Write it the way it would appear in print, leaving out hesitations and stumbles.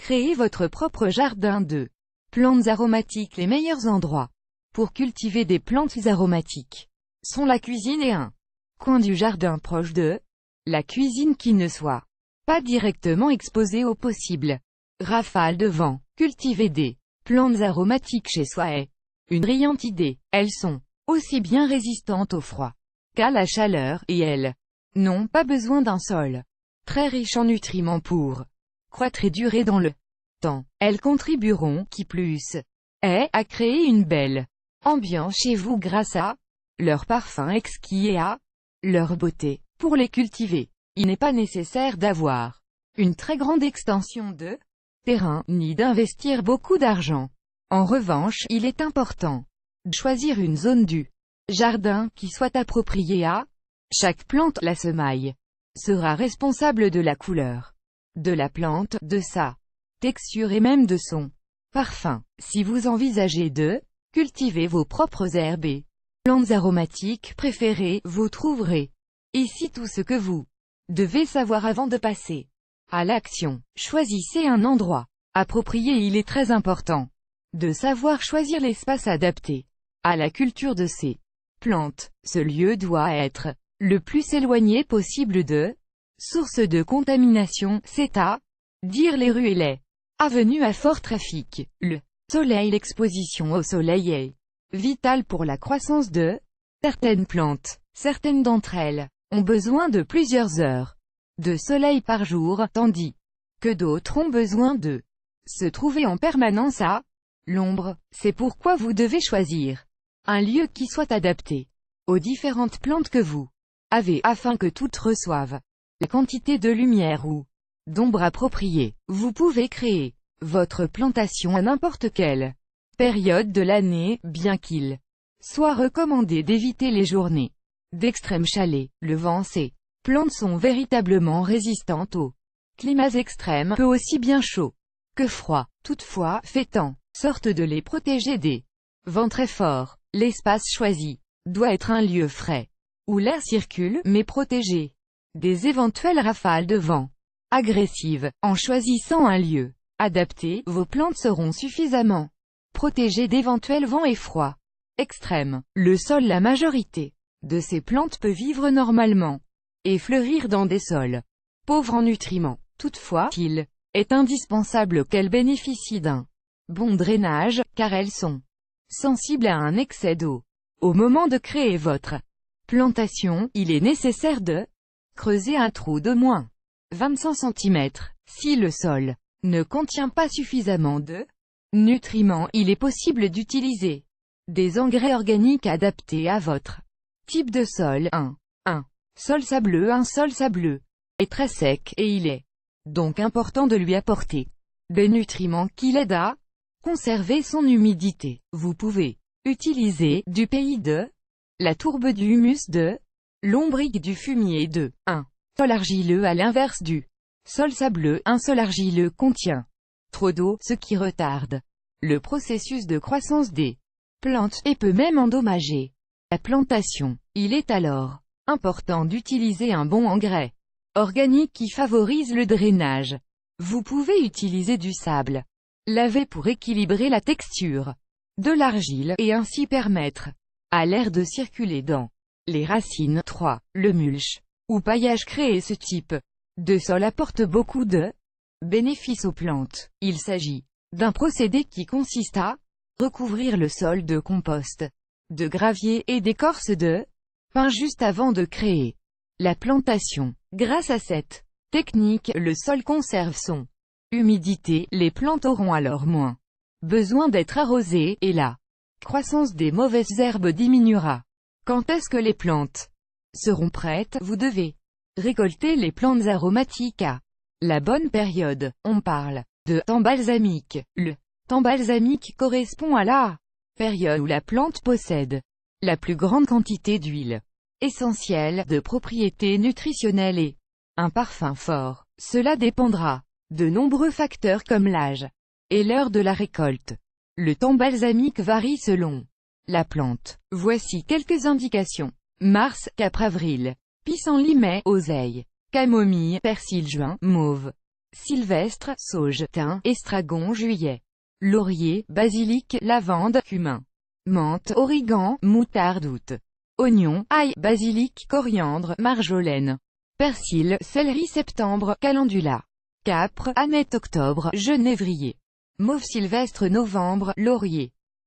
Créez votre propre jardin de plantes aromatiques. Les meilleurs endroits pour cultiver des plantes aromatiques sont la cuisine et un coin du jardin proche de la cuisine qui ne soit pas directement exposé au possible rafale de vent. Cultiver des plantes aromatiques chez soi est une brillante idée. Elles sont aussi bien résistantes au froid qu'à la chaleur, et elles n'ont pas besoin d'un sol très riche en nutriments pour croître et durer dans le temps. Elles contribueront, qui plus est, à créer une belle ambiance chez vous grâce à leur parfum exquis et à leur beauté. Pour les cultiver, il n'est pas nécessaire d'avoir une très grande extension de terrain, ni d'investir beaucoup d'argent. En revanche, il est important de choisir une zone du jardin qui soit appropriée à chaque plante. La semaille sera responsable de la couleur de la plante, de sa texture et même de son parfum. Si vous envisagez de cultiver vos propres herbes et plantes aromatiques préférées, vous trouverez ici tout ce que vous devez savoir avant de passer à l'action. Choisissez un endroit approprié. Il est très important de savoir choisir l'espace adapté à la culture de ces plantes. Ce lieu doit être le plus éloigné possible de sources de contamination, c'est-à-dire les rues et les avenues à fort trafic. Le soleil. L'exposition au soleil est vitale pour la croissance de certaines plantes. Certaines d'entre elles ont besoin de plusieurs heures de soleil par jour, tandis que d'autres ont besoin de se trouver en permanence à l'ombre. C'est pourquoi vous devez choisir un lieu qui soit adapté aux différentes plantes que vous avez, afin que toutes reçoivent la quantité de lumière ou d'ombre appropriée. Vous pouvez créer votre plantation à n'importe quelle période de l'année, bien qu'il soit recommandé d'éviter les journées d'extrême chaleur. Le vent. Ces plantes sont véritablement résistantes aux climats extrêmes, peu aussi bien chaud que froid. Toutefois, faites en sorte de les protéger des vents très forts. L'espace choisi doit être un lieu frais, où l'air circule, mais protégé des éventuelles rafales de vent agressives. En choisissant un lieu adapté, vos plantes seront suffisamment protégées d'éventuels vents et froids extrêmes. Le sol. La majorité de ces plantes peut vivre normalement et fleurir dans des sols pauvres en nutriments. Toutefois, il est indispensable qu'elles bénéficient d'un bon drainage, car elles sont sensibles à un excès d'eau. Au moment de créer votre plantation, il est nécessaire de creuser un trou d'au moins 25 cm. Si le sol ne contient pas suffisamment de nutriments, il est possible d'utiliser des engrais organiques adaptés à votre type de sol. 1 sol sableux. Un sol sableux est très sec, et il est donc important de lui apporter des nutriments qui l'aident à conserver son humidité. Vous pouvez utiliser du pays de la tourbe, du humus, de lombric, du fumier, de 1 sol argileux. À l'inverse du sol sableux, un sol argileux contient trop d'eau, ce qui retarde le processus de croissance des plantes, et peut même endommager la plantation. Il est alors important d'utiliser un bon engrais organique qui favorise le drainage. Vous pouvez utiliser du sable lavé pour équilibrer la texture de l'argile, et ainsi permettre à l'air de circuler dans les racines. 3 le mulch ou paillage. Créer ce type de sol apporte beaucoup de bénéfices aux plantes. Il s'agit d'un procédé qui consiste à recouvrir le sol de compost, de gravier et d'écorce de pin juste avant de créer la plantation. Grâce à cette technique, le sol conserve son humidité, les plantes auront alors moins besoin d'être arrosées, et la croissance des mauvaises herbes diminuera. Quand est-ce que les plantes seront prêtes? Vous devez récolter les plantes aromatiques à la bonne période. On parle de temps balsamique. Le temps balsamique correspond à la période où la plante possède la plus grande quantité d'huile essentielle, de propriétés nutritionnelles et un parfum fort. Cela dépendra de nombreux facteurs comme l'âge et l'heure de la récolte. Le temps balsamique varie selon la plante. Voici quelques indications. Mars, capre, avril, pissenlit, mai, oseille, camomille, persil, juin, mauve, sylvestre, sauge, thym, estragon, juillet, laurier, basilic, lavande, cumin, menthe, origan, moutarde, août, oignon, ail, basilic, coriandre, marjolaine, persil, céleri, septembre, calendula, capre, aneth, octobre, genévrier, mauve sylvestre, novembre, laurier.